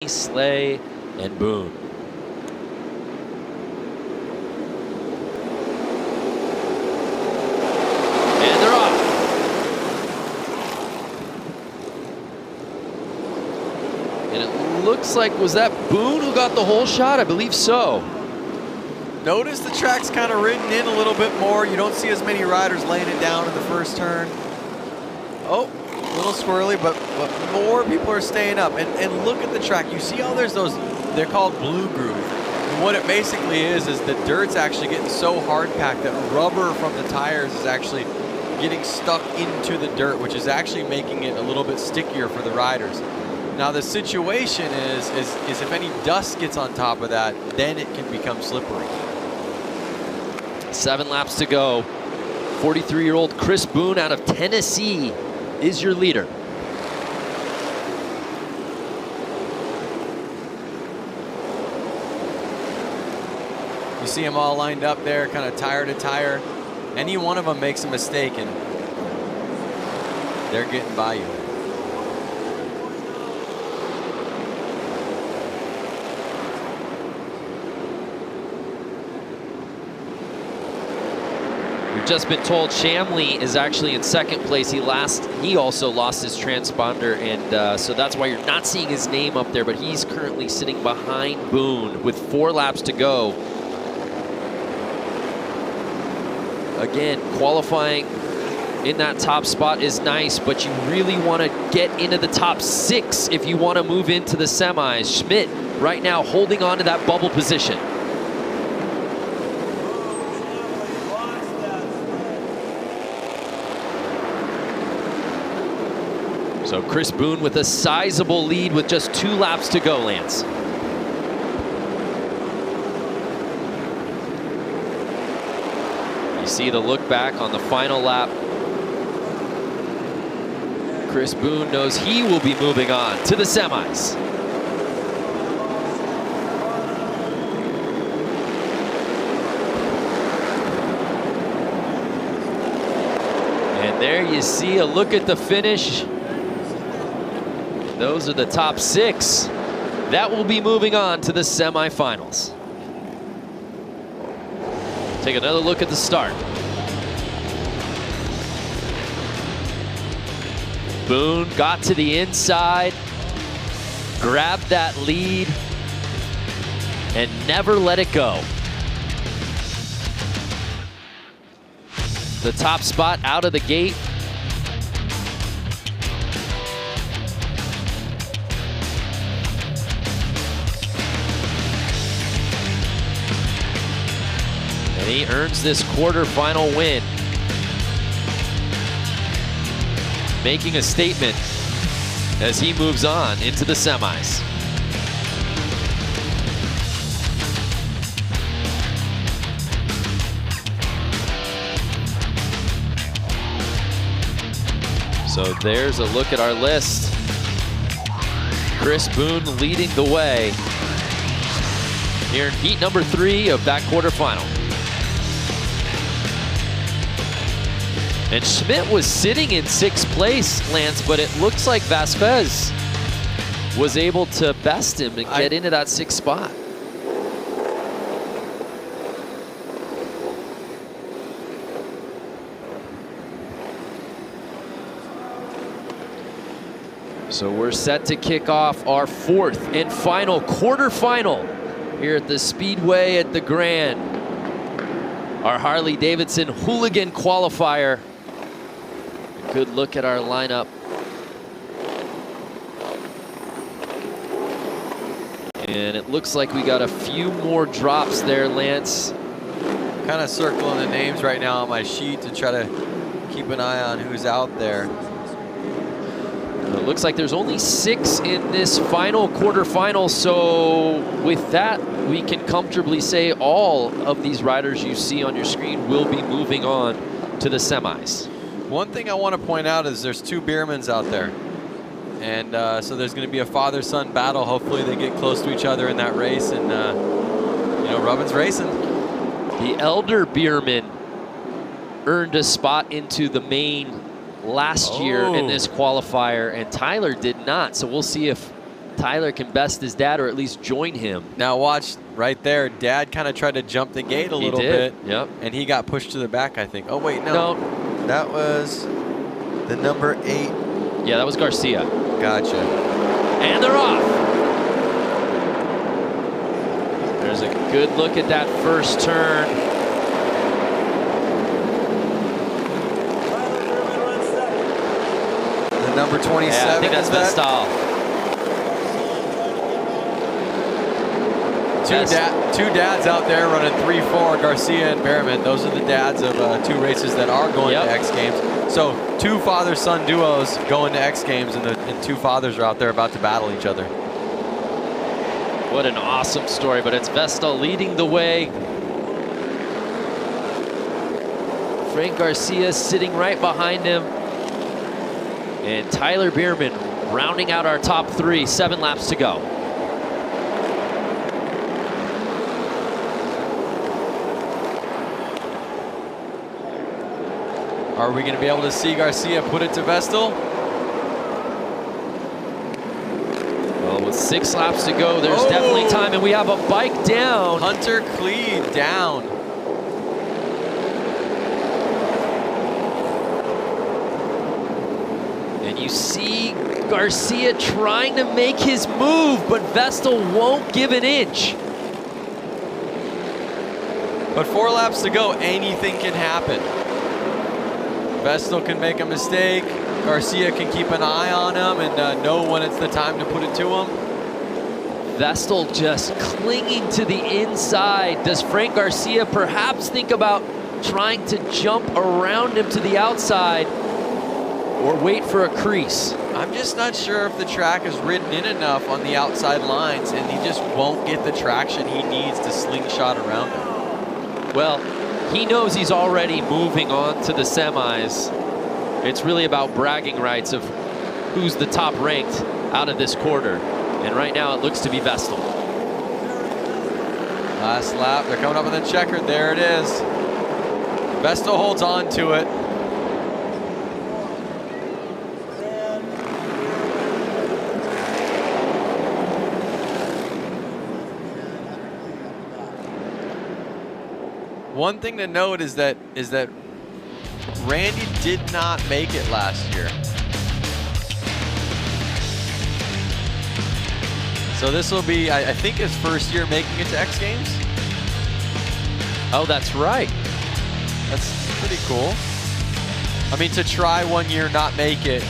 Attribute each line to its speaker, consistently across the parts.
Speaker 1: Slay, and Boone. And they're off. And it looks like, was that Boone who got the whole shot? I believe so.
Speaker 2: Notice the track's kind of ridden in a little bit more. You don't see as many riders laying it down in the first turn. Oh, a little squirrely, but more people are staying up. And look at the track. You see how there's those, they're called blue groove. And what it basically is the dirt's actually getting so hard packed that rubber from the tires is actually getting stuck into the dirt, which is actually making it a little bit stickier for the riders. Now the situation is if any dust gets on top of that, then it can become slippery.
Speaker 1: 7 laps to go. 43-year-old Chris Boone out of Tennessee is your leader.
Speaker 2: You see them all lined up there, kind of tire to tire. Any one of them makes a mistake and they're getting by you.
Speaker 1: We've just been told Shamley is actually in second place. He also lost his transponder, and so that's why you're not seeing his name up there, but he's currently sitting behind Boone with 4 laps to go. Again, qualifying in that top spot is nice, but you really want to get into the top 6 if you want to move into the semis. Schmidt right now holding on to that bubble position. So Chris Boone with a sizable lead with just 2 laps to go, Lance. You see the look back on the final lap. Chris Boone knows he will be moving on to the semis. And there you see a look at the finish. Those are the top 6 that will be moving on to the semifinals. Take another look at the start. Boone got to the inside, grabbed that lead, and never let it go. The top spot out of the gate. And he earns this quarterfinal win, making a statement as he moves on into the semis. So there's a look at our list. Chris Boone leading the way here in heat number 3 of that quarterfinal. And Schmidt was sitting in 6th place, Lance, but it looks like Vasquez was able to best him and get into that 6th spot. So we're set to kick off our 4th and final quarterfinal here at the Speedway at the Grand. Our Harley-Davidson Hooligan Qualifier. Good look at our lineup. And it looks like we got a few more drops there, Lance.
Speaker 2: Kind of circling the names right now on my sheet to try to keep an eye on who's out there.
Speaker 1: It looks like there's only 6 in this final quarterfinal, so with that, we can comfortably say all of these riders you see on your screen will be moving on to the semis.
Speaker 2: One thing I want to point out is there's 2 Beermans out there. And so there's going to be a father-son battle. Hopefully they get close to each other in that race, and you know, Rubbin's racing.
Speaker 1: The elder Bierman earned a spot into the main last year in this qualifier, and Tyler did not. So we'll see if Tyler can best his dad or at least join him.
Speaker 2: Now watch right there. Dad kind of tried to jump the gate a little bit.
Speaker 1: Yep.
Speaker 2: And he got pushed to the back, I think. Oh, wait, no. That was the number 8.
Speaker 1: Yeah, that was Garcia.
Speaker 2: Gotcha.
Speaker 1: And they're off. There's a good look at that first turn.
Speaker 2: The number 27.
Speaker 1: Yeah, I think that's Vestal.
Speaker 2: Two dads out there running 3-4, Garcia and Behrman. Those are the dads of 2 races that are going to X Games. So 2 father-son duos going to X Games, and 2 fathers are out there about to battle each other.
Speaker 1: What an awesome story, but it's Vestal leading the way. Frank Garcia sitting right behind him. And Tyler Behrman rounding out our top 3, 7 laps to go.
Speaker 2: Are we going to be able to see Garcia put it to Vestal?
Speaker 1: Well, with 6 laps to go, there's definitely time, and we have a bike down.
Speaker 2: Hunter Cleed down.
Speaker 1: And you see Garcia trying to make his move, but Vestal won't give an inch.
Speaker 2: But 4 laps to go, anything can happen. Vestal can make a mistake. Garcia can keep an eye on him and know when it's the time to put it to him.
Speaker 1: Vestal just clinging to the inside. Does Frank Garcia perhaps think about trying to jump around him to the outside or wait for a crease?
Speaker 2: I'm just not sure if the track is ridden in enough on the outside lines and he just won't get the traction he needs to slingshot around him.
Speaker 1: Well, he knows he's already moving on to the semis. It's really about bragging rights of who's the top ranked out of this quarter. And right now it looks to be Vestal.
Speaker 2: Last lap, they're coming up with a checkered. There it is. Vestal holds on to it. One thing to note is that Randy did not make it last year. So this will be, I think, his first year making it to X Games.
Speaker 1: Oh, that's right.
Speaker 2: That's pretty cool. I mean, to try 1 year, not make it,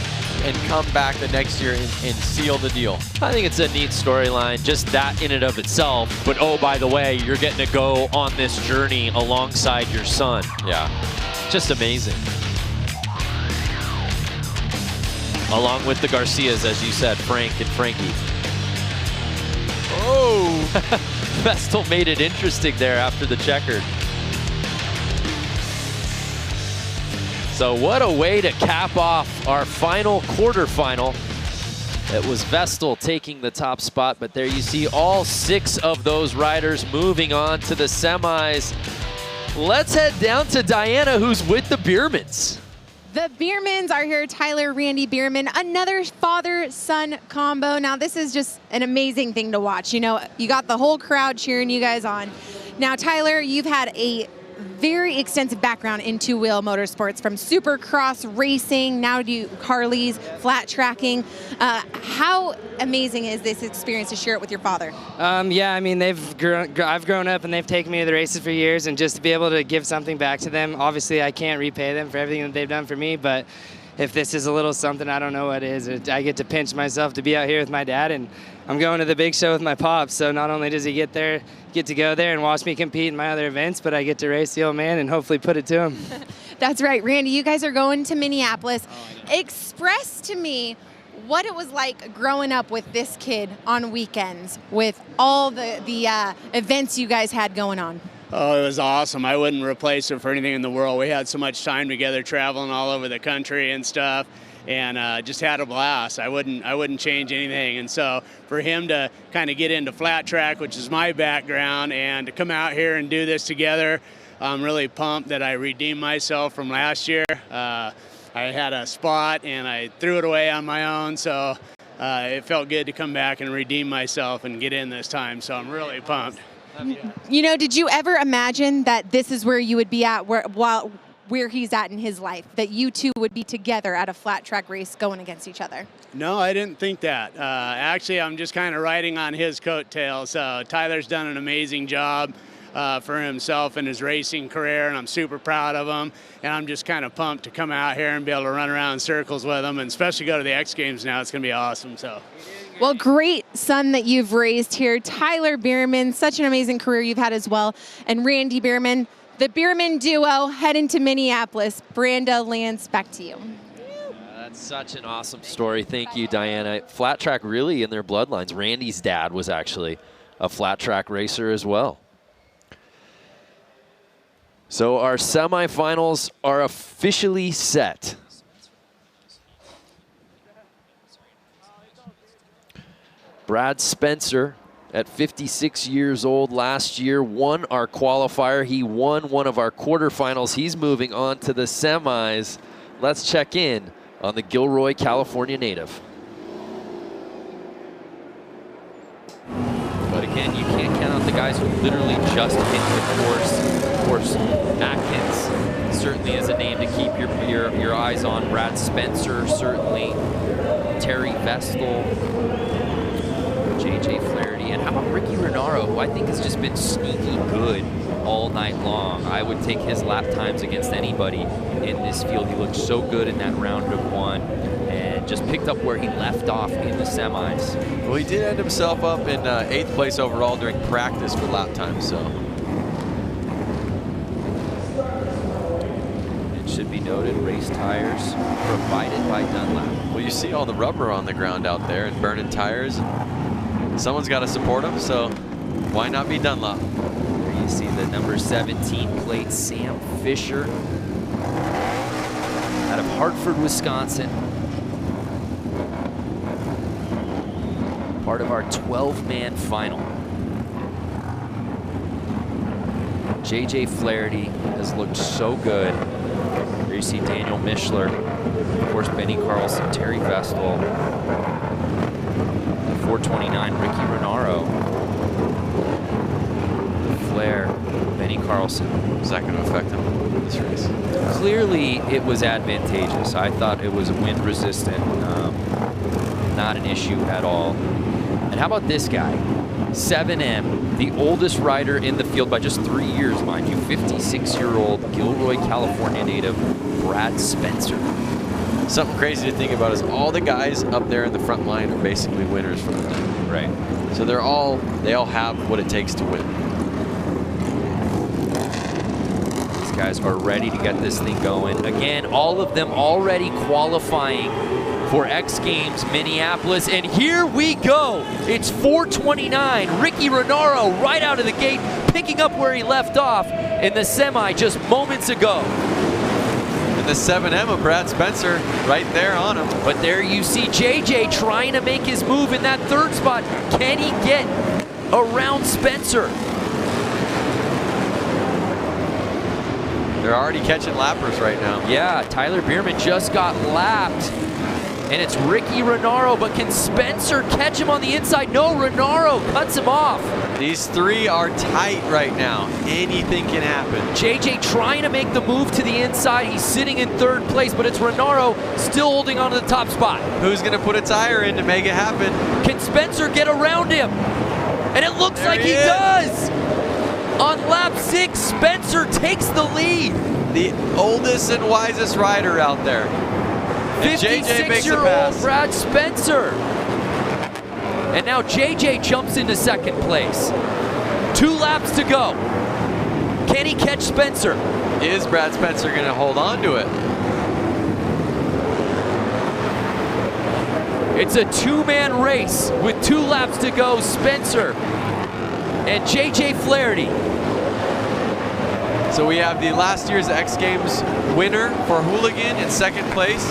Speaker 2: and come back the next year and seal the deal.
Speaker 1: I think it's a neat storyline, just that in and of itself. But oh, by the way, you're getting to go on this journey alongside your son.
Speaker 2: Yeah.
Speaker 1: Just amazing. Along with the Garcias, as you said, Frank and Frankie.
Speaker 2: Oh!
Speaker 1: Vestal made it interesting there after the checkered. So what a way to cap off our final quarterfinal. It was Vestal taking the top spot, but there you see all 6 of those riders moving on to the semis. Let's head down to Diana, who's with the Behrmans.
Speaker 3: The Behrmans are here, Tyler, Randy Behrman, another father-son combo. Now, this is just an amazing thing to watch. You know, you got the whole crowd cheering you guys on. Now, Tyler, you've had a very extensive background in two-wheel motorsports, from supercross racing, now to Harleys, flat tracking. How amazing is this experience to share it with your father?
Speaker 4: Yeah, I mean, I've grown up and they've taken me to the races for years, and just to be able to give something back to them, obviously I can't repay them for everything that they've done for me, but if this is a little something, I don't know what is. I get to pinch myself to be out here with my dad, and I'm going to the big show with my pops, so not only does he get to go there and watch me compete in my other events, but I get to race the old man and hopefully put it to him.
Speaker 3: That's right. Randy, you guys are going to Minneapolis. Express to me what it was like growing up with this kid on weekends with all the events you guys had going on.
Speaker 5: Oh, it was awesome. I wouldn't replace it for anything in the world. We had so much time together traveling all over the country and stuff, and just had a blast. I wouldn't change anything. And so for him to kind of get into flat track, which is my background, and to come out here and do this together, I'm really pumped that I redeemed myself from last year. I had a spot and I threw it away on my own, so it felt good to come back and redeem myself and get in this time. So I'm really pumped.
Speaker 3: You know, did you ever imagine that this is where you would be at where he's at in his life, that you two would be together at a flat track race going against each other?
Speaker 5: No, I didn't think that. Actually, I'm just kind of riding on his coattails. Tyler's done an amazing job for himself in his racing career, and I'm super proud of him. And I'm just kind of pumped to come out here and be able to run around in circles with him, and especially go to the X Games now. It's going to be awesome. So.
Speaker 3: Well, great son that you've raised here. Tyler Bierman, such an amazing career you've had as well. And Randy Bierman, the Bierman duo, heading to Minneapolis. Branda, Lance, back to you.
Speaker 1: That's such an awesome story. Thank you, Diana. Flat track really in their bloodlines. Randy's dad was actually a flat track racer as well. So our semifinals are officially set. Brad Spencer, at 56 years old last year, won our qualifier. He won one of our quarterfinals. He's moving on to the semis. Let's check in on the Gilroy, California native. But again, you can't count out the guys who literally just hit the course. Of course, Atkins certainly is a name to keep your eyes on. Brad Spencer, certainly. Terry Vestal. JJ Flaherty, and how about Ricky Renaro, who I think has just been sneaky good all night long. I would take his lap times against anybody in this field. He looked so good in that round of one and just picked up where he left off in the semis.
Speaker 2: Well, he did end himself up in 8th place overall during practice for lap time, so.
Speaker 1: It should be noted, race tires provided by Dunlap.
Speaker 2: Well, you see all the rubber on the ground out there and burning tires. Someone's got to support them, so why not be Dunlop?
Speaker 1: There you see the number 17 plate, Sam Fisher, out of Hartford, Wisconsin. Part of our 12-man final. JJ Flaherty has looked so good. There you see Daniel Mishler, of course Benny Carlson, Terry Vestal. 429, Ricky Renaro. Flair, Benny Carlson.
Speaker 2: Is that going to affect him in this race?
Speaker 1: Clearly, it was advantageous. I thought it was wind resistant, not an issue at all. And how about this guy? 7M, the oldest rider in the field by just 3 years, mind you. 56-year-old Gilroy, California native, Brad Spencer.
Speaker 2: Something crazy to think about is all the guys up there in the front line are basically winners from the team.
Speaker 1: Right.
Speaker 2: So they all have what it takes to win.
Speaker 1: These guys are ready to get this thing going. Again, all of them already qualifying for X Games Minneapolis. And here we go. It's 429. Ricky Renaro right out of the gate, picking up where he left off in the semi just moments ago.
Speaker 2: The 7M of Brad Spencer right there on him.
Speaker 1: But there you see JJ trying to make his move in that third spot. Can he get around Spencer?
Speaker 2: They're already catching lappers right now.
Speaker 1: Yeah, Tyler Bierman just got lapped. And it's Ricky Renaro, but can Spencer catch him on the inside? No, Renaro cuts him off.
Speaker 2: These three are tight right now. Anything can happen.
Speaker 1: JJ trying to make the move to the inside. He's sitting in third place, but it's Renaro still holding on to the top spot.
Speaker 2: Who's going to put a tire in to make it happen?
Speaker 1: Can Spencer get around him? And it looks like he does. On lap 6, Spencer takes the lead.
Speaker 2: The oldest and wisest rider out there.
Speaker 1: 56-year-old Brad Spencer. And now JJ jumps into second place. 2 laps to go. Can he catch Spencer?
Speaker 2: Is Brad Spencer going to hold on to it?
Speaker 1: It's a 2-man race with 2 laps to go. Spencer and JJ Flaherty.
Speaker 2: So we have the last year's X Games winner for Hooligan in second place,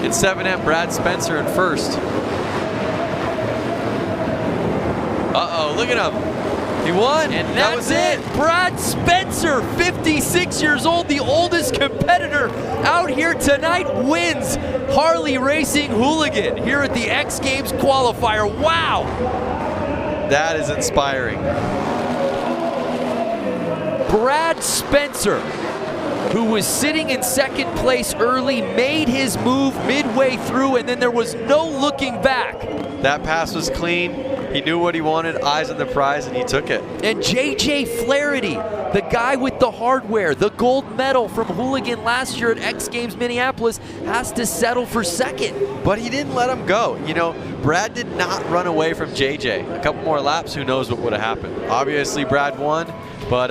Speaker 2: and 7M Brad Spencer in first. Uh-oh, look at him. He won.
Speaker 1: And
Speaker 2: that
Speaker 1: that's
Speaker 2: was
Speaker 1: it. Brad Spencer, 56 years old, the oldest competitor out here tonight, wins Harley Racing Hooligan here at the X Games Qualifier. Wow.
Speaker 2: That is inspiring.
Speaker 1: Brad Spencer, who was sitting in second place early, made his move midway through, and then there was no looking back.
Speaker 2: That pass was clean. He knew what he wanted, eyes on the prize, and he took it.
Speaker 1: And JJ Flaherty, the guy with the hardware, the gold medal from Hooligan last year at X Games Minneapolis, has to settle for second.
Speaker 2: But he didn't let him go. You know, Brad did not run away from JJ. A couple more laps, who knows what would have happened. Obviously, Brad won, but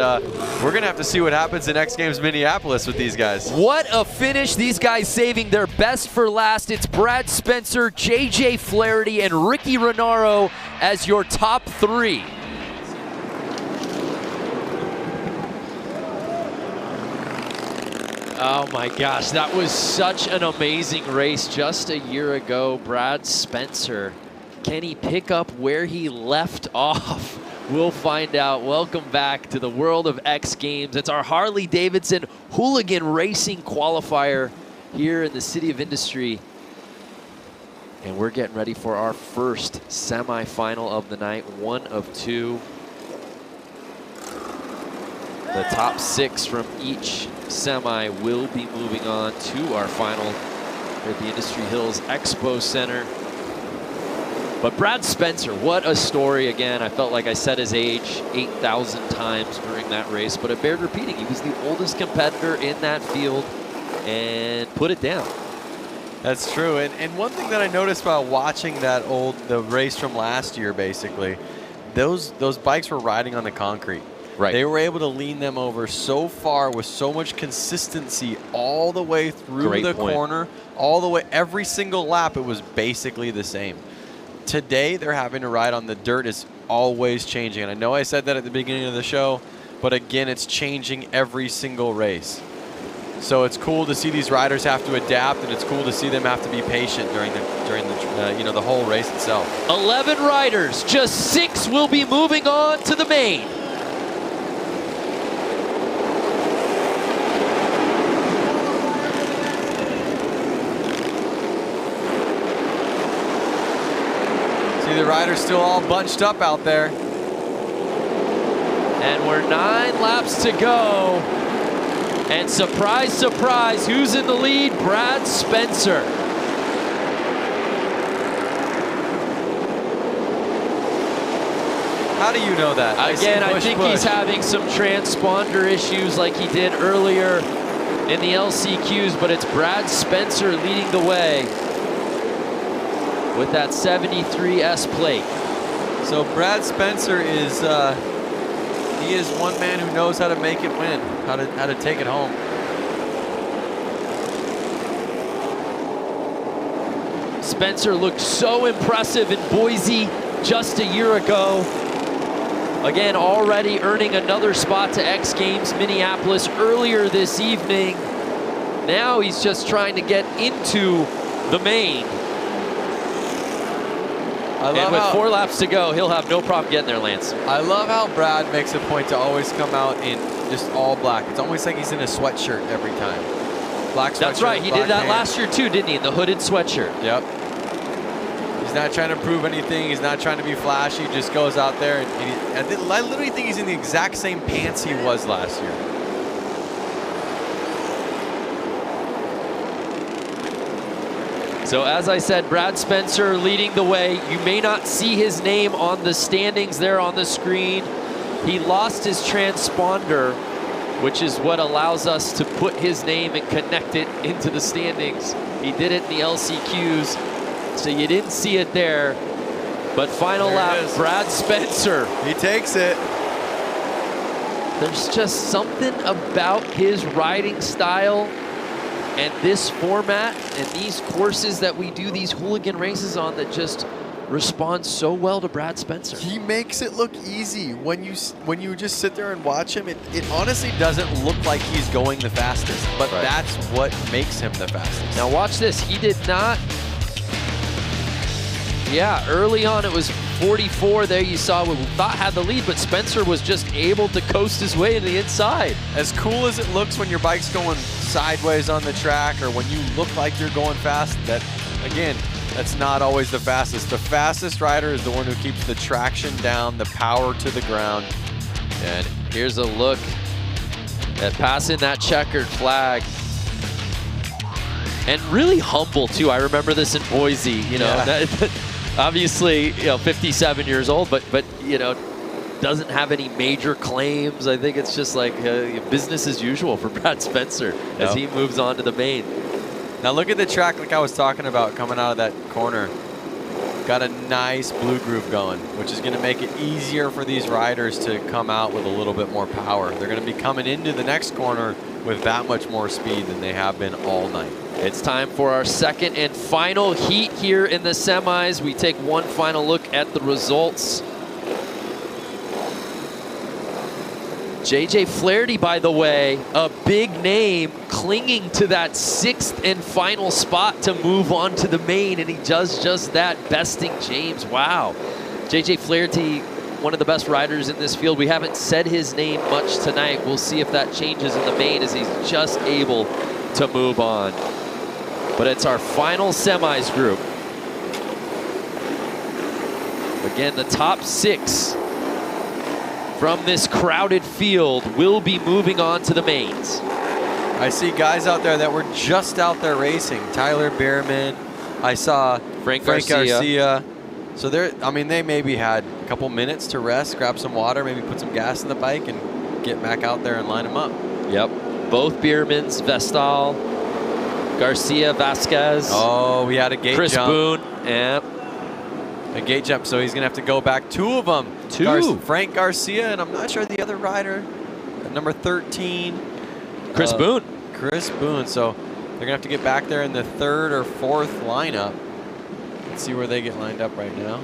Speaker 2: we're going to have to see what happens in X Games Minneapolis with these guys.
Speaker 1: What a finish. These guys saving their best for last. It's Brad Spencer, JJ Flaherty, and Ricky Renaro as your top three. Oh my gosh, that was such an amazing race just a year ago. Brad Spencer, can he pick up where he left off? We'll find out. Welcome back to the world of X Games. It's our Harley-Davidson Hooligan Racing Qualifier here in the City of Industry. And we're getting ready for our first semifinal of the night, one of two. The top 6 from each semi will be moving on to our final here at the Industry Hills Expo Center. But Brad Spencer, what a story again. I felt like I said his age 8,000 times during that race, but it bared repeating. He was the oldest competitor in that field and put it down.
Speaker 2: That's true. And one thing that I noticed about watching the race from last year, basically, those bikes were riding on the concrete.
Speaker 1: Right.
Speaker 2: They were able to lean them over so far with so much consistency all the way through the corner, all the way, every single lap, it was basically the same. Today, they're having to ride on the dirt. It's always changing. And I know I said that at the beginning of the show, but again, it's changing every single race. So it's cool to see these riders have to adapt, and it's cool to see them have to be patient during the whole race itself.
Speaker 1: 11 riders, just 6 will be moving on to the main.
Speaker 2: See the riders still all bunched up out there.
Speaker 1: And we're 9 laps to go. And surprise, surprise, who's in the lead? Brad Spencer.
Speaker 2: How do you know that?
Speaker 1: Again, I think he's having some transponder issues like he did earlier in the LCQs, but it's Brad Spencer leading the way with that 73S plate.
Speaker 2: So Brad Spencer is he is one man who knows how to make it win, how to take it home.
Speaker 1: Spencer looked so impressive in Boise just a year ago. Again, already earning another spot to X Games Minneapolis earlier this evening. Now he's just trying to get into the main. And with 4 laps to go, he'll have no problem getting there, Lance.
Speaker 2: I love how Brad makes a point to always come out in just all black. It's almost like he's in a sweatshirt every time. Black sweatshirt.
Speaker 1: That's right. He did that last year too, didn't he? In the hooded sweatshirt.
Speaker 2: Yep. He's not trying to prove anything. He's not trying to be flashy. He just goes out there. And I literally think he's in the exact same pants he was last year.
Speaker 1: So as I said, Brad Spencer leading the way. You may not see his name on the standings there on the screen. He lost his transponder, which is what allows us to put his name and connect it into the standings. He did it in the LCQs, so you didn't see it there. But final lap, Brad Spencer.
Speaker 2: He takes it.
Speaker 1: There's just something about his riding style and this format and these courses that we do these hooligan races on that just respond so well to Brad Spencer.
Speaker 2: He makes it look easy. When you just sit there and watch him, it honestly doesn't look like he's going the fastest, but that's what makes him the fastest.
Speaker 1: Now watch this. He did not. Yeah, early on it was 44 there you saw we thought had the lead, but Spencer was just able to coast his way to the inside.
Speaker 2: As cool as it looks when your bike's going sideways on the track or when you look like you're going fast, that, again, that's not always the fastest. The fastest rider is the one who keeps the traction down, the power to the ground.
Speaker 1: And here's a look at passing that checkered flag. And really humble too. I remember this in Boise, you know, obviously, you know, 57 years old, but you know, doesn't have any major claims. I think it's just like business as usual for Brad Spencer as he moves on to the main.
Speaker 2: Now look at the track like I was talking about coming out of that corner. Got a nice blue groove going, which is going to make it easier for these riders to come out with a little bit more power. They're going to be coming into the next corner with that much more speed than they have been all night.
Speaker 1: It's time for our second and final heat here in the semis. We take one final look at the results. JJ Flaherty, by the way, a big name clinging to that 6th and final spot to move on to the main, and he does just that, besting James. Wow. JJ Flaherty, one of the best riders in this field. We haven't said his name much tonight. We'll see if that changes in the main as he's just able to move on. But it's our final semis group. Again, the top 6 from this crowded field will be moving on to the mains.
Speaker 2: I see guys out there that were just out there racing. Tyler Bierman. I saw Frank Garcia. So they're, I mean, they maybe had a couple minutes to rest, grab some water, maybe put some gas in the bike and get back out there and line them up.
Speaker 1: Yep. Both Biermans, Vestal, Garcia, Vasquez.
Speaker 2: Oh, we had a gate
Speaker 1: Chris
Speaker 2: jump.
Speaker 1: Boone. Yep.
Speaker 2: A gate jump, so he's going to have to go back. 2 of them.
Speaker 1: 2.
Speaker 2: Frank Garcia, and I'm not sure the other rider, number 13.
Speaker 1: Chris Boone.
Speaker 2: Chris Boone, so they're going to have to get back there in the 3rd or 4th lineup. Let's see where they get lined up right now.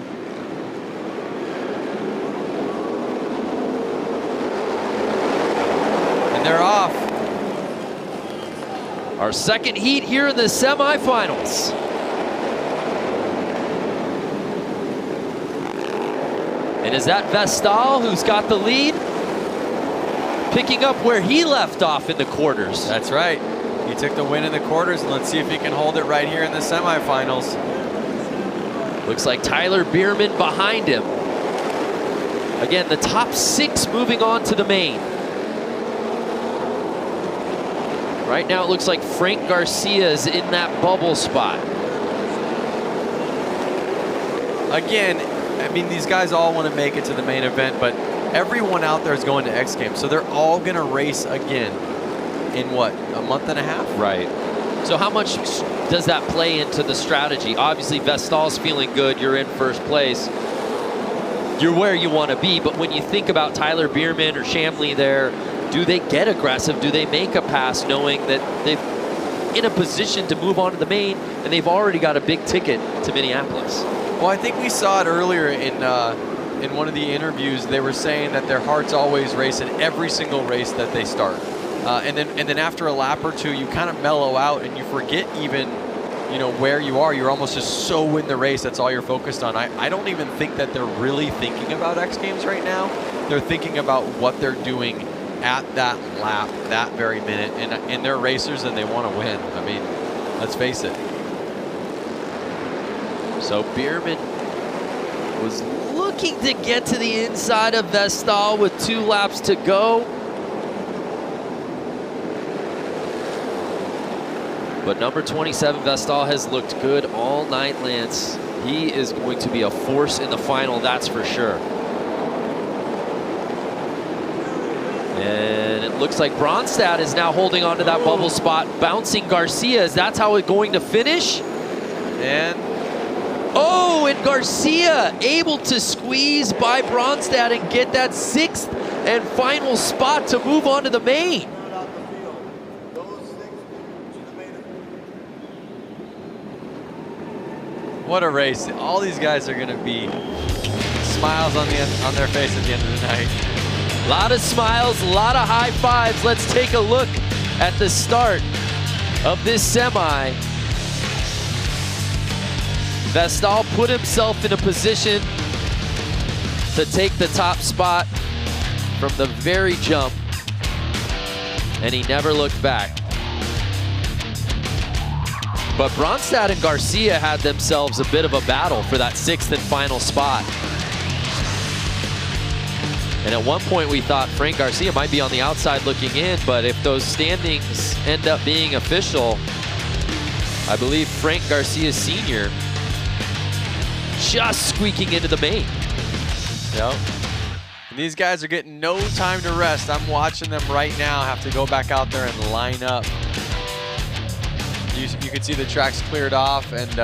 Speaker 2: And they're off.
Speaker 1: Our second heat here in the semifinals. And is that Vestal who's got the lead? Picking up where he left off in the quarters.
Speaker 2: That's right. He took the win in the quarters, and let's see if he can hold it right here in the semifinals.
Speaker 1: Looks like Tyler Bierman behind him. Again, the top 6 moving on to the main. Right now it looks like Frank Garcia is in that bubble spot.
Speaker 2: Again, I mean, these guys all want to make it to the main event, but everyone out there is going to X Games, so they're all going to race again in what, a month and a half?
Speaker 1: Right. So how much does that play into the strategy? Obviously, Vestal's feeling good. You're in first place. You're where you want to be, but when you think about Tyler Bierman or Shamley there, do they get aggressive? Do they make a pass knowing that they're in a position to move on to the main and they've already got a big ticket to Minneapolis?
Speaker 2: Well, I think we saw it earlier in one of the interviews. They were saying that their heart's always racing every single race that they start. And then after a lap or 2, you kind of mellow out and you forget even, you know, where you are. You're almost just so in the race. That's all you're focused on. I don't even think that they're really thinking about X Games right now. They're thinking about what they're doing at that lap, that very minute. And they're racers and they want to win. I mean, let's face it.
Speaker 1: So Bierman was looking to get to the inside of Vestal with 2 laps to go. But number 27, Vestal, has looked good all night, Lance. He is going to be a force in the final, that's for sure. And it looks like Bronstad is now holding on to that bubble spot, bouncing Garcia. Is that how it's going to finish?
Speaker 2: And
Speaker 1: oh, and Garcia able to squeeze by Bronstad and get that 6th and final spot to move on to the main.
Speaker 2: what a race. All these guys are going to be smiles on their face at the end of the night.
Speaker 1: A lot of smiles, a lot of high fives. Let's take a look at the start of this semi. Vestal put himself in a position to take the top spot from the very jump, and he never looked back. But Bronstad and Garcia had themselves a bit of a battle for that 6th and final spot. And at one point we thought Frank Garcia might be on the outside looking in, but if those standings end up being official, I believe Frank Garcia Sr. just squeaking into the main.
Speaker 2: Yep. And these guys are getting no time to rest. I'm watching them right now have to go back out there and line up. You can see the tracks cleared off, and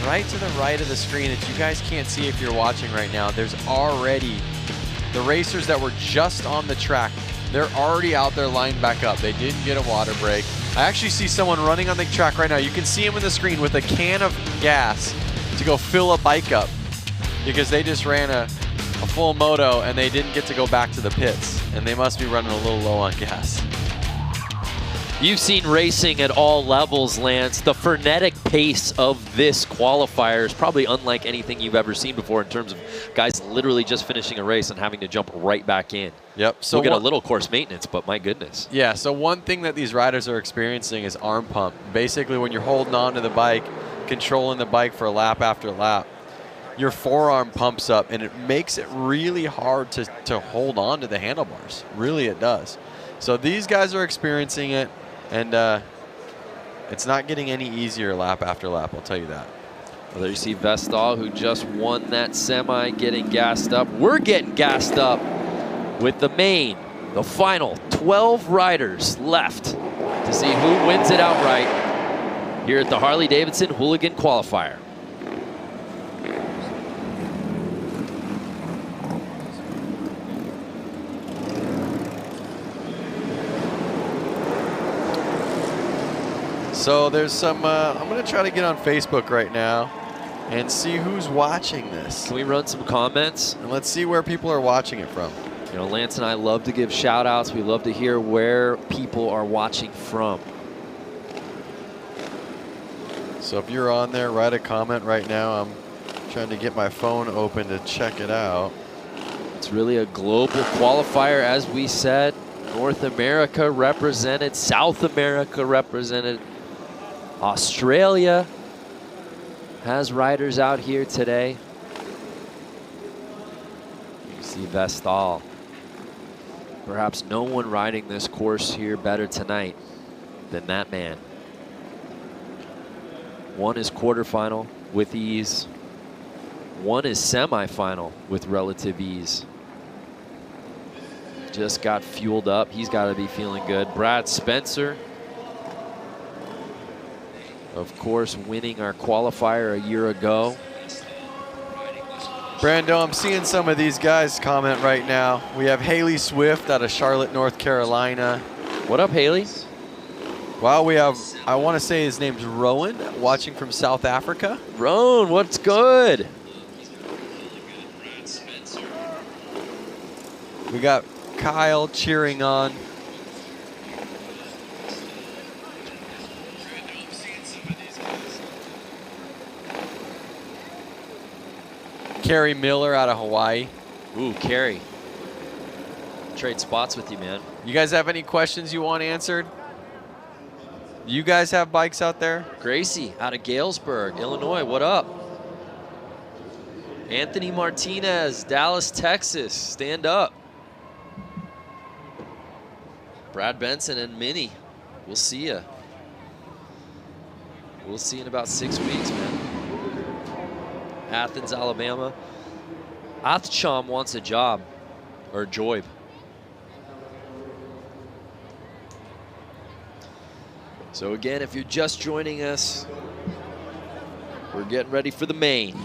Speaker 2: right to the right of the screen that you guys can't see if you're watching right now, there's already the racers that were just on the track. They're already out there lined back up. They didn't get a water break. I actually see someone running on the track right now. You can see him in the screen with a can of gas to go fill a bike up because they just ran a full moto and they didn't get to go back to the pits, and they must be running a little low on gas.
Speaker 1: You've seen racing at all levels, Lance. The frenetic pace of this qualifier is probably unlike anything you've ever seen before in terms of guys literally just finishing a race and having to jump right back in.
Speaker 2: Yep. So
Speaker 1: we'll get a little course maintenance, but my goodness.
Speaker 2: Yeah, so one thing that these riders are experiencing is arm pump. Basically, when you're holding on to the bike, controlling the bike for lap after lap, your forearm pumps up, and it makes it really hard to hold on to the handlebars. Really, it does. So these guys are experiencing it. And it's not getting any easier lap after lap, I'll tell you that.
Speaker 1: Well, there you see Vestal, who just won that semi, getting gassed up. We're getting gassed up with the main, the final 12 riders left to see who wins it outright here at the Harley-Davidson Hooligan Qualifier.
Speaker 2: So there's some, I'm going to try to get on Facebook right now and see who's watching this.
Speaker 1: Can we run some comments?
Speaker 2: And let's see where people are watching it from.
Speaker 1: You know, Lance and I love to give shout outs. We love to hear where people are watching from.
Speaker 2: So if you're on there, write a comment right now. I'm trying to get my phone open to check it out.
Speaker 1: It's really a global qualifier, as we said. North America represented, South America represented. Australia has riders out here today. You see Vestal. Perhaps no one riding this course here better tonight than that man. One is quarterfinal with ease. One is semifinal with relative ease. Just got fueled up. He's got to be feeling good. Brad Spencer, of course, winning our qualifier a year ago.
Speaker 2: Brando, I'm seeing some of these guys comment right now. We have Haley Swift out of Charlotte, North Carolina.
Speaker 1: What up, Haley?
Speaker 2: Wow, we have, I want to say his name's Rowan, watching from South Africa.
Speaker 1: Rowan, what's good?
Speaker 2: We got Kyle cheering on. Kerry Miller out of Hawaii.
Speaker 1: Ooh, Kerry. Trade spots with you, man.
Speaker 2: You guys have any questions you want answered? You guys have bikes out there?
Speaker 1: Gracie out of Galesburg, Illinois. What up? Anthony Martinez, Dallas, Texas. Stand up. Brad Benson and Minnie. We'll see ya. We'll see in about 6 weeks, man. Athens, Alabama. Athcham wants a job, or a job. So again, if you're just joining us, we're getting ready for the main.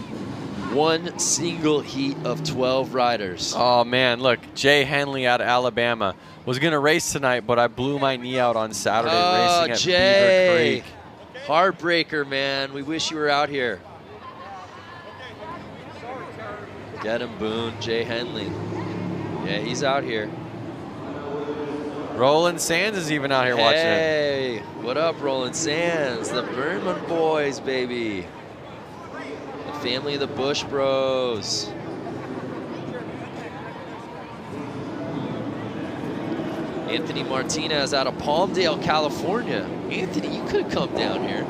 Speaker 1: One single heat of 12 riders.
Speaker 2: Oh man, look, Jay Henley out of Alabama. Was gonna race tonight, but I blew my knee out on Saturday racing at
Speaker 1: Jay.
Speaker 2: Beaver Creek.
Speaker 1: Heartbreaker, man. We wish you were out here. Get him, Boone. Jay Henley. Yeah, he's out here.
Speaker 2: Roland Sands is even out here watching it.
Speaker 1: Hey, what up, Roland Sands? The Berman boys, baby. The family of the Bush Bros. Anthony Martinez out of Palmdale, California. Anthony, you could have come down here.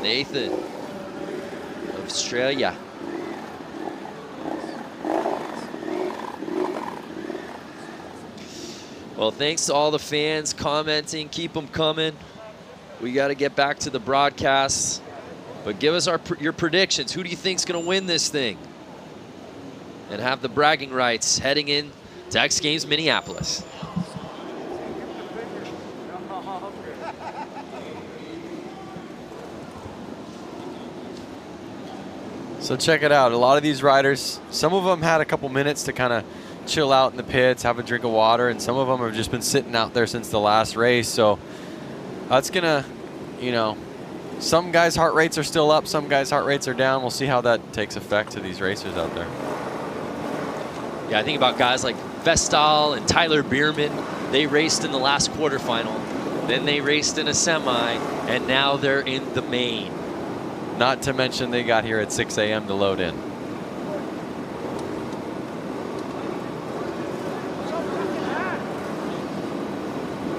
Speaker 1: Nathan, Australia. Well, thanks to all the fans commenting. Keep them coming. We got to get back to the broadcasts. But give us your predictions. Who do you think's going to win this thing? And have the bragging rights heading in to X Games Minneapolis.
Speaker 2: So check it out. A lot of these riders, some of them had a couple minutes to kind of chill out in the pits, have a drink of water, and some of them have just been sitting out there since the last race. So that's going to, you know, some guys' heart rates are still up, some guys' heart rates are down. We'll see how that takes effect to these racers out there.
Speaker 1: Yeah, I think about guys like Vestal and Tyler Bierman. They raced in the last quarterfinal. Then they raced in a semi, and now they're in the main.
Speaker 2: Not to mention they got here at 6 a.m. to load in.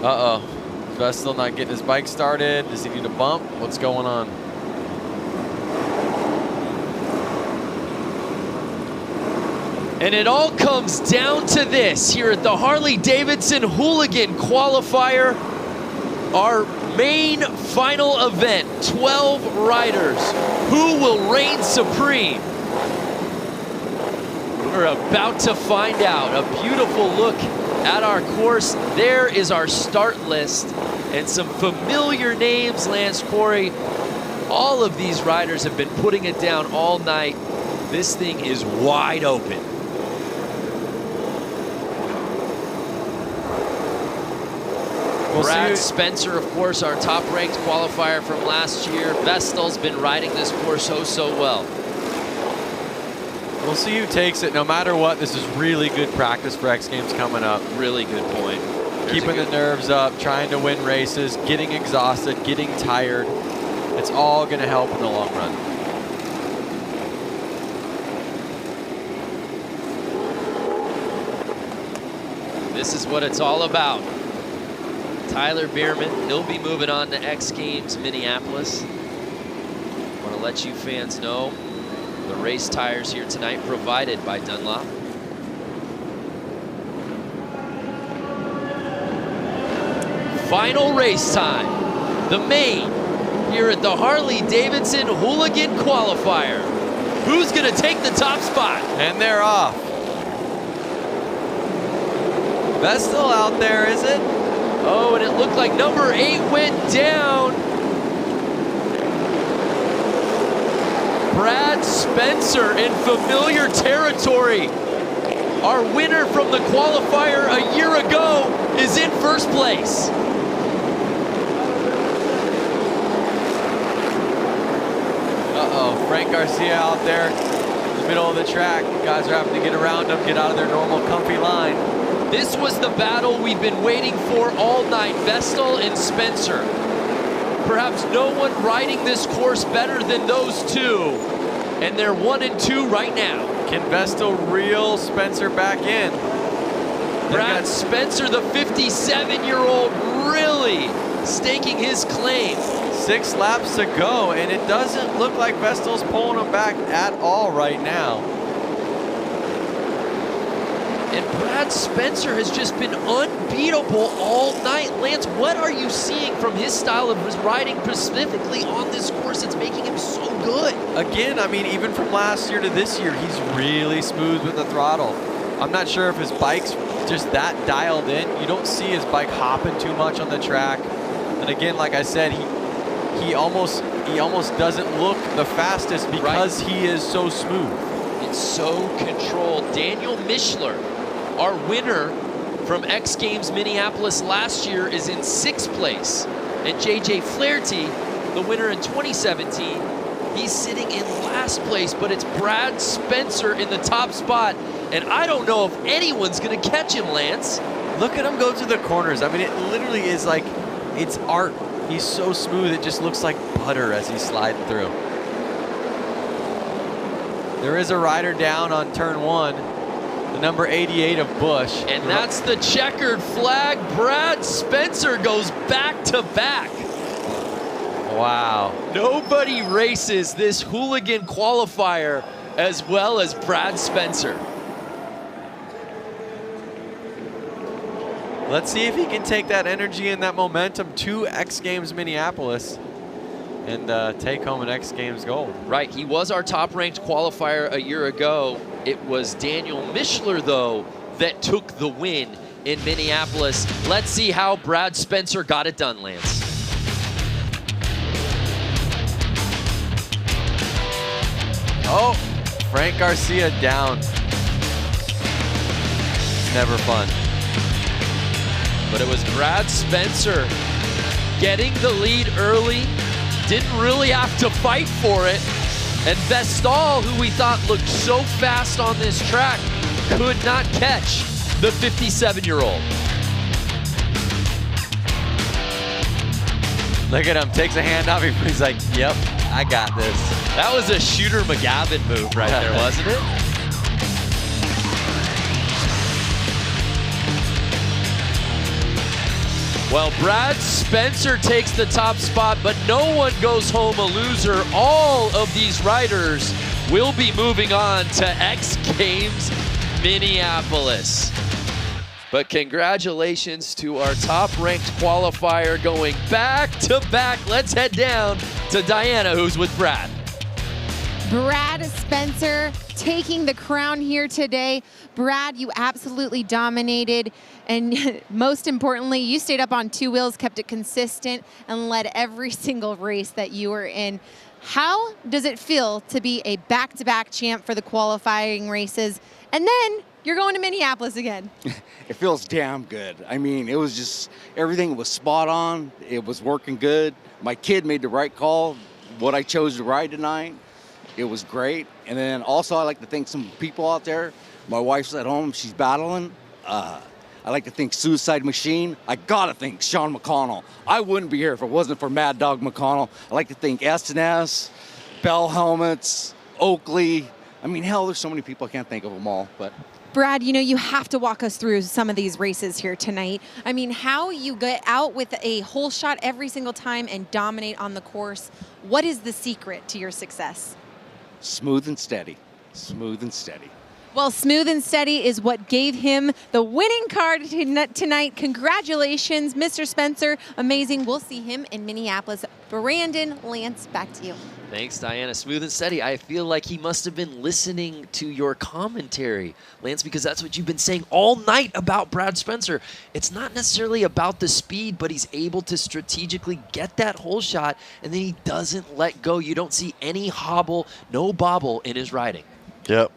Speaker 2: Uh-oh. Vestal not getting his bike started. Does he need a bump? What's going on?
Speaker 1: And it all comes down to this here at the Harley-Davidson Hooligan Qualifier. Our main final event, 12 riders. Who will reign supreme? We're about to find out. A beautiful look at our course. There is our start list and some familiar names, Lance, Corey. All of these riders have been putting it down all night. This thing is wide open. Brad Spencer, of course, our top-ranked qualifier from last year. Vestal's been riding this course so well.
Speaker 2: We'll see who takes it. No matter what, this is really good practice for X Games coming up.
Speaker 1: Really good point.
Speaker 2: Keeping the nerves up, trying to win races, getting exhausted, getting tired. It's all going to help in the long run.
Speaker 1: This is what it's all about. Tyler Bierman, he'll be moving on to X Games Minneapolis. Want to let you fans know the race tires here tonight provided by Dunlop. Final race time, the main here at the Harley-Davidson Hooligan Qualifier. Who's going to take the top spot?
Speaker 2: And they're off. Vestal out there, is it?
Speaker 1: Oh, and it looked like number 8 went down. Brad Spencer in familiar territory. Our winner from the qualifier a year ago is in first place.
Speaker 2: Uh-oh, Frank Garcia out there in the middle of the track. Guys are having to get around him, get out of their normal comfy line.
Speaker 1: This was the battle we've been waiting for all night, Vestal and Spencer. Perhaps no one riding this course better than those two, and they're 1 and 2 right now.
Speaker 2: Can Vestal reel Spencer back in?
Speaker 1: Brad Spencer, the 57-year-old, really staking his claim.
Speaker 2: 6 laps to go, and it doesn't look like Vestal's pulling him back at all right now.
Speaker 1: And Brad Spencer has just been unbeatable all night. Lance, what are you seeing from his style of his riding specifically on this course that's making him so good?
Speaker 2: Again, I mean, even from last year to this year, he's really smooth with the throttle. I'm not sure if his bike's just that dialed in. You don't see his bike hopping too much on the track. And again, like I said, he almost doesn't look the fastest because he is so smooth.
Speaker 1: It's so controlled. Daniel Mischler, our winner from X Games Minneapolis last year, is in 6th place. And JJ Flaherty, the winner in 2017, he's sitting in last place, but it's Brad Spencer in the top spot. And I don't know if anyone's gonna catch him, Lance.
Speaker 2: Look at him go through the corners. I mean, it literally is like, it's art. He's so smooth, it just looks like butter as he's sliding through. There is a rider down on turn 1. The number 88 of Busch.
Speaker 1: And that's the checkered flag. Brad Spencer goes back to back.
Speaker 2: Wow.
Speaker 1: Nobody races this Hooligan qualifier as well as Brad Spencer.
Speaker 2: Let's see if he can take that energy and that momentum to X Games Minneapolis and take home an X Games gold.
Speaker 1: Right, he was our top-ranked qualifier a year ago. It was Daniel Mischler, though, that took the win in Minneapolis. Let's see how Brad Spencer got it done, Lance.
Speaker 2: Oh, Frank Garcia down. It's never fun.
Speaker 1: But it was Brad Spencer getting the lead early, didn't really have to fight for it. And Vestal, who we thought looked so fast on this track, could not catch the 57-year-old.
Speaker 2: Look at him, takes a hand off. He's like, yep, I got this.
Speaker 1: That was a Shooter McGavin move right there, wasn't it? Well, Brad Spencer takes the top spot, but no one goes home a loser. All of these riders will be moving on to X Games Minneapolis. But congratulations to our top-ranked qualifier going back-to-back. Let's head down to Diana, who's with Brad.
Speaker 3: Brad Spencer taking the crown here today. Brad, you absolutely dominated. And most importantly, you stayed up on two wheels, kept it consistent, and led every single race that you were in. How does it feel to be a back-to-back champ for the qualifying races? And then you're going to Minneapolis again.
Speaker 6: It feels damn good. I mean, it was just, everything was spot on. It was working good. My kid made the right call, what I chose to ride tonight. It was great. And then also I like to thank some people out there. My wife's at home, she's battling. I like to thank Suicide Machine. I gotta thank Sean McConnell. I wouldn't be here if it wasn't for Mad Dog McConnell. I like to thank S&S, Bell Helmets, Oakley. I mean, hell, there's so many people, I can't think of them all, but.
Speaker 3: Brad, you know, you have to walk us through some of these races here tonight. I mean, how you get out with a whole shot every single time and dominate on the course. What is the secret to your success?
Speaker 6: Smooth and steady. Smooth and steady.
Speaker 3: Well, smooth and steady is what gave him the winning card tonight. Congratulations, Mr. Spencer. Amazing. We'll see him in Minneapolis. Brandon, Lance, back to you.
Speaker 1: Thanks, Diana. Smooth and steady. I feel like he must have been listening to your commentary, Lance, because that's what you've been saying all night about Brad Spencer. It's not necessarily about the speed, but he's able to strategically get that whole shot, and then he doesn't let go. You don't see any hobble, no bobble in his riding.
Speaker 2: Yep.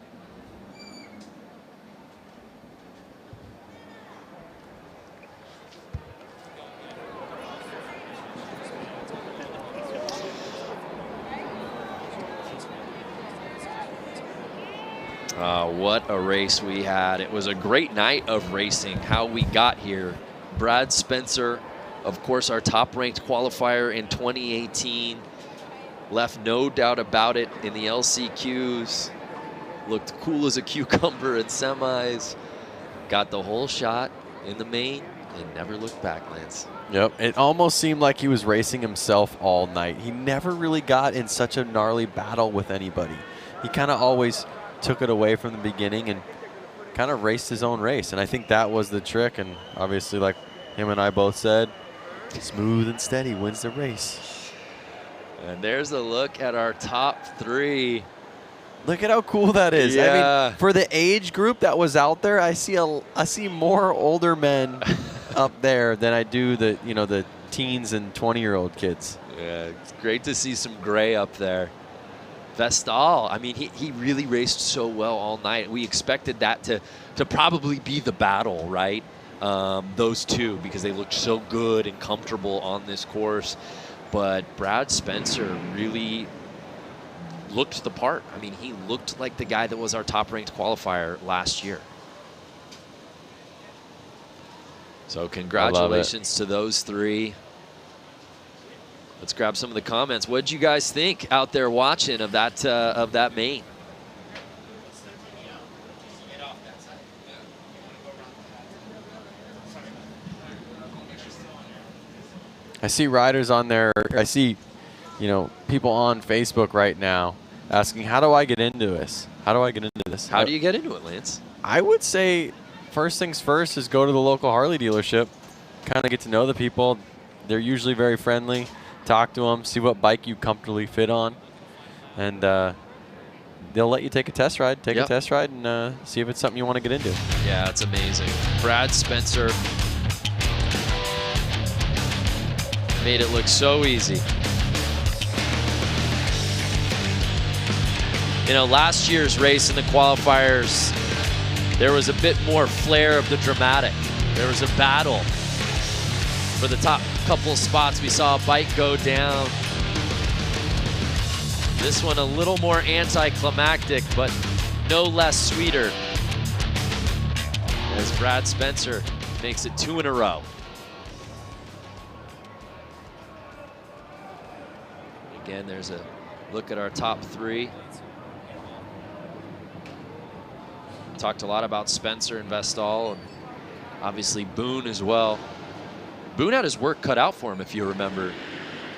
Speaker 1: What a race we had. It was a great night of racing, how we got here. Brad Spencer, of course, our top-ranked qualifier in 2018. Left no doubt about it in the LCQs. Looked cool as a cucumber in semis. Got the whole shot in the main and never looked back, Lance.
Speaker 2: Yep, it almost seemed like he was racing himself all night. He never really got in such a gnarly battle with anybody. He kind of always took it away from the beginning and kind of raced his own race. And I think that was the trick. And obviously, like him and I both said, smooth and steady wins the race.
Speaker 1: And there's a look at our top three.
Speaker 2: Look at how cool that is.
Speaker 1: Yeah.
Speaker 2: I mean, for the age group that was out there, I see more older men up there than I do the teens and 20-year-old kids.
Speaker 1: Yeah, it's great to see some gray up there. Vestal, I mean, he really raced so well all night. We expected that to probably be the battle, right? Those two, because they looked so good and comfortable on this course. But Brad Spencer really looked the part. I mean, he looked like the guy that was our top-ranked qualifier last year. So congratulations to those three. Let's grab some of the comments. What did you guys think out there watching of that main?
Speaker 7: I see riders on there. I see, you know, people on Facebook right now asking, how do I get into this? How do I get into this?
Speaker 1: How do you get into it, Lance?
Speaker 7: I would say first things first is go to the local Harley dealership, kind of get to know the people. They're usually very friendly. Talk to them, see what bike you comfortably fit on, and they'll let you take a test ride. Take a test ride and see if it's something you want to get into.
Speaker 1: Yeah, it's amazing. Brad Spencer made it look so easy. You know, last year's race in the qualifiers, there was a bit more flair of the dramatic. There was a battle for the top couple of spots. We saw a bike go down. This one a little more anticlimactic, but no less sweeter, as Brad Spencer makes it 2 in a row. Again, there's a look at our top 3. Talked a lot about Spencer and Vestal, and obviously Boone as well. Boone had his work cut out for him, if you remember,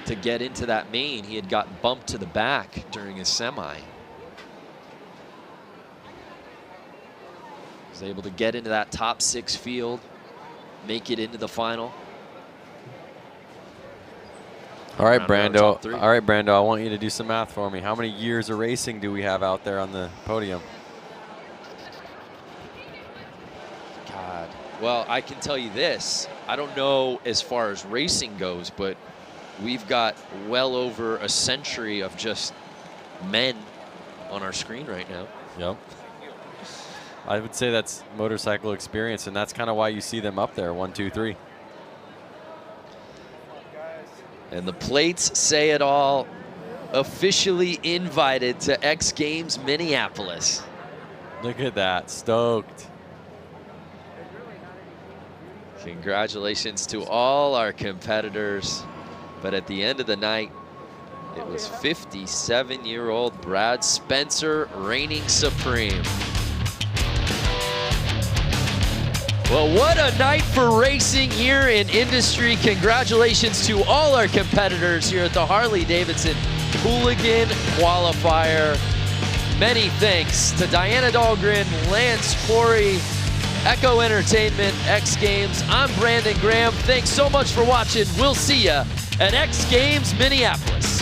Speaker 1: to get into that main. He had got bumped to the back during his semi. He was able to get into that top 6 field, make it into the final.
Speaker 7: All right, Brando. All right, Brando, I want you to do some math for me. How many years of racing do we have out there on the podium?
Speaker 1: God. Well, I can tell you this. I don't know as far as racing goes, but we've got well over a century of just men on our screen right now.
Speaker 7: Yep. I would say that's motorcycle experience, and that's kind of why you see them up there, 1, 2, 3.
Speaker 1: And the plates say it all. Officially invited to X Games Minneapolis.
Speaker 7: Look at that, stoked.
Speaker 1: Congratulations to all our competitors. But at the end of the night, it was 57-year-old Brad Spencer reigning supreme. Well, what a night for racing here in industry. Congratulations to all our competitors here at the Harley-Davidson Hooligan Qualifier. Many thanks to Diana Dahlgren, Lance Corey, Echo Entertainment, X Games. I'm Brandon Graham. Thanks so much for watching. We'll see ya at X Games Minneapolis.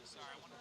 Speaker 8: Sorry, I want to.